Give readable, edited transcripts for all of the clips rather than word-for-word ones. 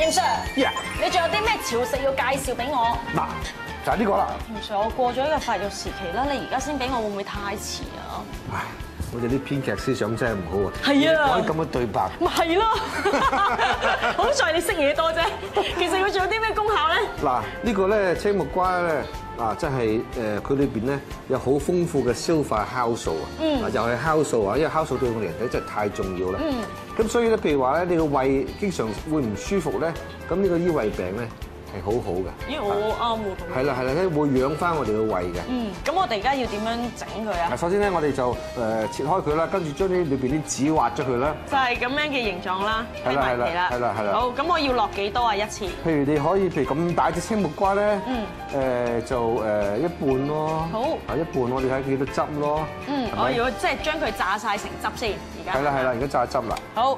嚴 Sir， Yeah 你仲有啲咩潮食要介紹俾我？嗱，就係呢個啦。嚴 Sir， 我過咗呢個發育時期啦，你而家先俾我會唔會太遲啊？唉，我哋啲編劇思想真係唔好啊。係啊，可以咁樣對白。咪係咯，好在你識嘢多啫。其實要做啲咩功效咧？嗱，呢個咧青木瓜咧，真係佢裏邊咧有好豐富嘅消化酵素啊。又係酵素啊，因為酵素對我哋人體真係太重要啦。咁所以咧，譬如話咧，你個胃經常會唔舒服咧，咁呢個醫胃病咧係好好嘅。咦，我啱喎。係啦係啦，咧會養翻我哋個胃嘅。咁我哋而家要點樣整佢啊？首先咧，我哋就切開佢啦，跟住將啲裏邊啲籽挖咗佢啦。就係咁樣嘅形狀啦，係啦係啦係啦係啦。好，咁我要落幾多啊一次？譬如你可以，譬如咁大隻青木瓜咧，就一半咯。好。一半我哋睇幾多汁咯。我要即係將佢炸晒成汁先，而家。係啦係啦，而家炸汁啦。好。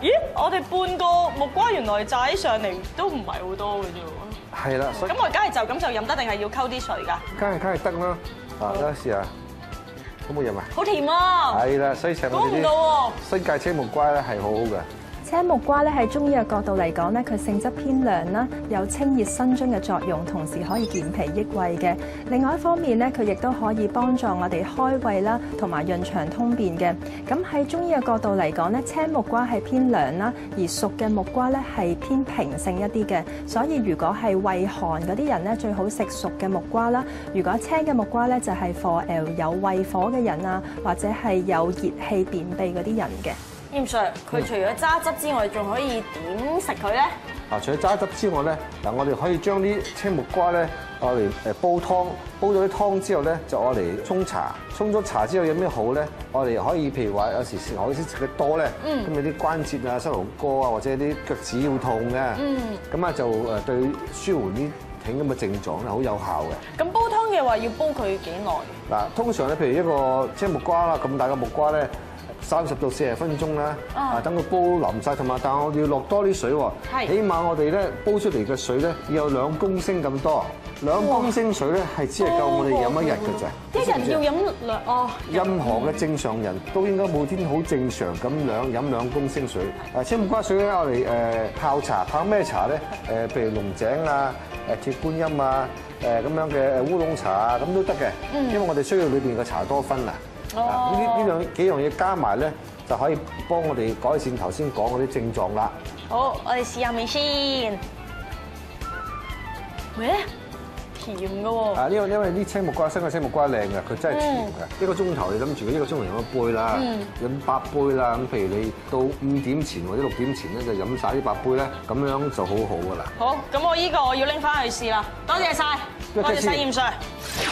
咦，我哋半個木瓜原來炸起上嚟都唔係好多嘅啫喎。係啦，所以咁我而家係就咁就飲得，定係要溝啲水㗎？梗係得啦。得試下，好唔好飲啊？好甜啊！係啦，所以請我估唔哋到喎。啲新界青木瓜咧係好好嘅。青木瓜咧喺中醫嘅角度嚟講咧，佢性質偏涼啦，有清熱生津嘅作用，同時可以健脾益胃嘅。另外一方面咧，佢亦都可以幫助我哋開胃啦，同埋潤腸通便嘅。咁喺中醫嘅角度嚟講咧，青木瓜係偏涼啦，而熟嘅木瓜咧係偏平性一啲嘅。所以如果係胃寒嗰啲人咧，最好食熟嘅木瓜啦。如果青嘅木瓜咧，就係 for 有胃火嘅人啊，或者係有熱氣便秘嗰啲人嘅。嚴 Sir，佢除咗揸汁之外，仲可以點食佢咧？除咗揸汁之外咧，我哋可以將啲青木瓜咧，我嚟煲湯，煲咗啲湯之後咧，就我嚟沖茶。沖咗茶之後有咩好咧？我哋可以譬如話有時食海鮮食得多咧，咁有啲關節啊、膝頭哥啊，或者啲腳趾要痛嘅，咁啊就對舒緩啲挺咁嘅症狀咧，好有效嘅。咁煲湯嘅話，要煲佢幾耐？嗱，通常咧，譬如一個青木瓜啦，咁大嘅木瓜咧。30到40分鐘啦，等佢煲腍晒，同埋但係我哋要落多啲水喎，起碼我哋咧煲出嚟嘅水咧要有2公升咁多，2公升水咧係只係夠我哋飲一日嘅咋。一日要飲任何嘅正常人都應該每天好正常咁飲2公升水。青木瓜水咧，我哋泡茶，泡咩茶咧？譬如龍井啊、鐵觀音啊、咁樣嘅烏龍茶啊，咁都得嘅。因為我哋需要裏邊嘅茶多酚啊。呢幾樣嘢加埋咧，就可以幫我哋改善頭先講嗰啲症狀啦。好，我哋試下味先。喂，甜嘅喎。因為啲青木瓜新嘅青木瓜靚嘅，佢真係甜嘅。1個鐘頭你諗住佢1個鐘頭飲一杯啦，飲8杯啦。咁譬如你到5點前或者6點前咧，就飲晒啲8杯咧，咁樣就好好噶啦。好，咁我依個我要拎翻去試啦。多謝晒，多謝晒嚴 Sir。